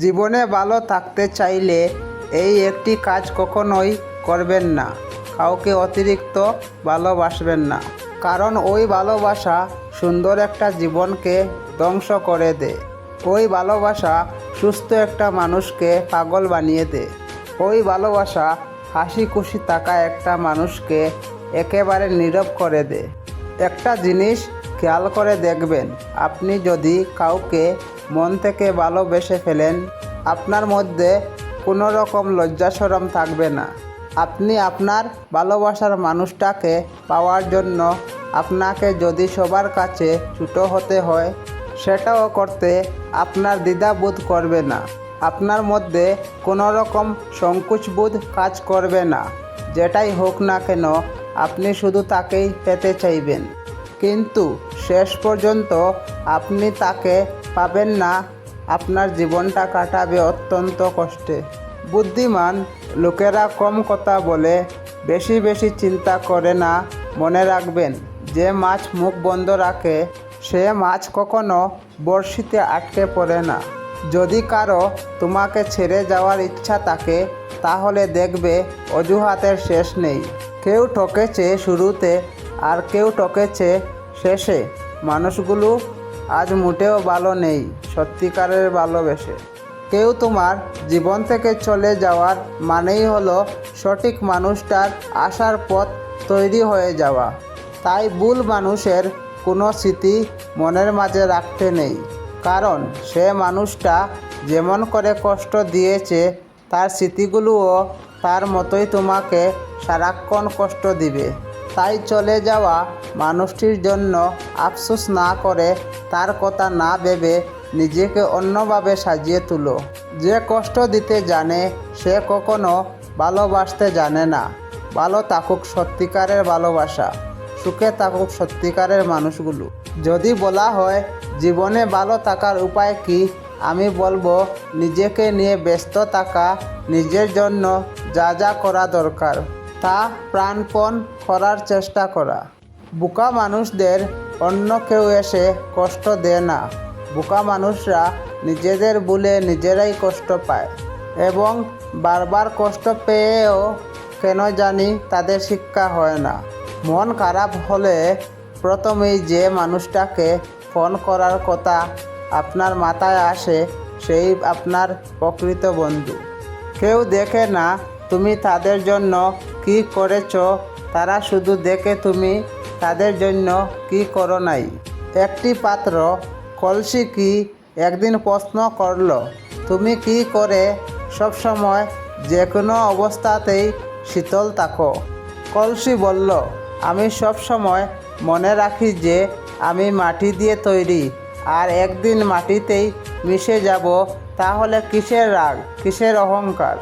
জীবনে ভালো থাকতে চাইলে এই একটি কাজ কখনোই করবেন না। কাউকে অতিরিক্ত ভালোবাসবেন না, কারণ ওই ভালোবাসা সুন্দর একটা জীবনকে ধ্বংস করে দেয়। ওই ভালোবাসা সুস্থ একটা মানুষকে পাগল বানিয়ে দেয়। ওই ভালোবাসা হাসি খুশি থাকা একটা মানুষকে একেবারে নীরব করে দেয়। একটা জিনিস খেয়াল করে দেখবেন, আপনি যদি কাউকে মন থেকে ভালোবেসে ফেলেন, আপনার মধ্যে কোনো রকম লজ্জা শরম থাকবে না। আপনি আপনার ভালোবাসার মানুষটাকে পাওয়ার জন্য আপনাকে যদি সবার কাছে ছোট হতে হয়, সেটাও করতে আপনার দ্বিধাবোধ করবে না। আপনার মধ্যে কোনো রকম সংকোচবোধ কাজ করবে না। যেটাই হোক না কেন আপনি শুধু তাকেই পেতে চাইবেন, কিন্তু শেষ পর্যন্ত আপনি তাকে পাবেন না। আপনার জীবনটা কাটাবে অত্যন্ত কষ্টে। বুদ্ধিমান লোকেরা কম কথা বলে, বেশি বেশি চিন্তা করে না। মনে রাখবেন, যে মাছ মুখ বন্ধ রাখে সে মাছ কখনো বড়শিতে আটকে পড়ে না। যদি কারো তোমাকে ছেড়ে যাওয়ার ইচ্ছা থাকে, তাহলে দেখবে অজুহাতের শেষ নেই। কেউ ঠকেছে শুরুতে আর কেউ ঠকেছে শেষে। মানুষগুলো আজ মোটেও ভালো নেই সত্যিকারের ভালোবেসে। কেউ তোমার জীবন থেকে চলে যাওয়ার মানেই হলো সঠিক মানুষটার আসার পথ তৈরি হয়ে যাওয়া। তাই ভুল মানুষের কোনো স্মৃতি মনের মাঝে রাখতে নেই, কারণ সে মানুষটা যেমন করে কষ্ট দিয়েছে, তার স্মৃতিগুলোও তার মতোই তোমাকে সারাক্ষণ কষ্ট দিবে। তাই চলে যাওয়া মানুষটির জন্য আফসোস না করে, তার কথা না ভেবে নিজেকে অন্যভাবে সাজিয়ে তুলো। যে কষ্ট দিতে জানে সে কখনো ভালোবাসতে জানে না। ভালো থাকুক সত্যিকারের ভালোবাসা, সুখে থাকুক সত্যিকারের মানুষগুলো। যদি বলা হয় জীবনে ভালো থাকার উপায় কি, আমি বলবো নিজেকে নিয়ে ব্যস্ত থাকা, নিজের জন্য যা যা করা দরকার তা প্রাণপণ করার চেষ্টা করা। বোকা মানুষদের অন্য কেউ এসে কষ্ট দেয় না। বোকা মানুষরা নিজেদের ভুলে নিজেরাই কষ্ট পায়, এবং বারবার কষ্ট পেয়েও কেন জানি তাদের শিক্ষা হয় না। মন খারাপ হলে প্রথমেই যে মানুষটাকে ফোন করার কথা আপনার মাথায় আসে, সেই আপনার প্রকৃত বন্ধু। কেউ দেখে না তুমি তাদের জন্য কি করেছো, তারা শুধু দেখে তুমি তাদের জন্য কি করো নাই। একটি পাত্র কলসি কি একদিন প্রশ্ন করল, তুমি কি করে সবসময় যে কোনো অবস্থাতেই শীতল থাকো? কলসি বলল, আমি সবসময় মনে রাখি যে আমি মাটি দিয়ে তৈরি, আর একদিন মাটিতেই মিশে যাব। তাহলে কিসের রাগ, কিসের অহংকার?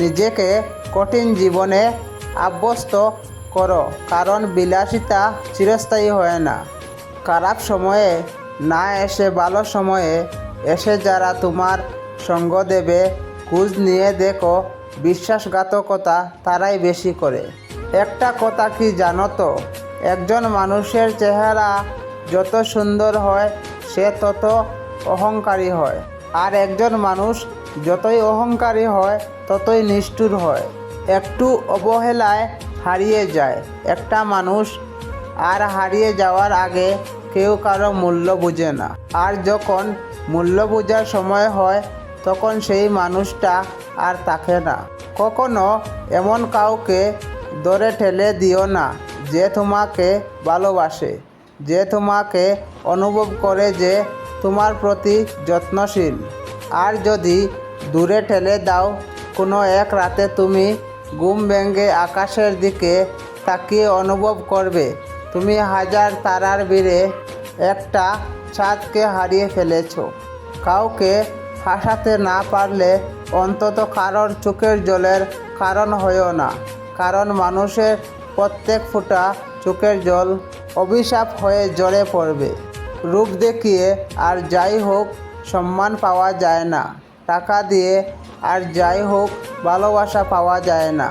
নিজেকে কঠিন জীবনে আভ্যস্ত করো, কারণ বিলাসিতা চিরস্থায়ী হয় না। খারাপ সময়ে না এসে ভালো সময়ে এসে যারা তোমার সঙ্গ দেবে, খোঁজ নিয়ে দেখো বিশ্বাসঘাতকতা তারাই বেশি করে। একটা কথা কি জানো তো, একজন মানুষের চেহারা যত সুন্দর হয় সে তত অহংকারী হয়, আর একজন মানুষ যতই অহংকারী হয় ততই নিষ্ঠুর হয়। একটু অবহেলায় হারিয়ে যায় একটা মানুষ, আর হারিয়ে যাওয়ার আগে কেউ কারো মূল্য বুঝে না। আর যখন মূল্য বোঝার সময় হয়, তখন সেই মানুষটা আর থাকে না। কখনো এমন কাউকে ধরে ঠেলে দিও না যে তোমাকে ভালোবাসে, যে তোমাকে অনুভব করে, যে তোমার প্রতি যত্নশীল। আর যদি দূরে ঠেলে দাও, কোনো এক রাতে তুমি ঘুম ভেঙে আকাশের দিকে তাকিয়ে অনুভব করবে তুমি হাজার তারার ভিড়ে একটা চাঁদকে হারিয়ে ফেলেছো। কাউকে হাসাতে না পারলে অন্তত কারোর চোখের জলের কারণ হয়েও না, কারণ মানুষের প্রত্যেক ফোঁটা চোখের জল অভিশাপ হয়ে ঝরে পড়বে। রূপ দেখিয়ে আর যাই হোক সম্মান পাওয়া যায় না, টাকা দিয়ে আর যাই হোক ভালোবাসা পাওয়া যায় না।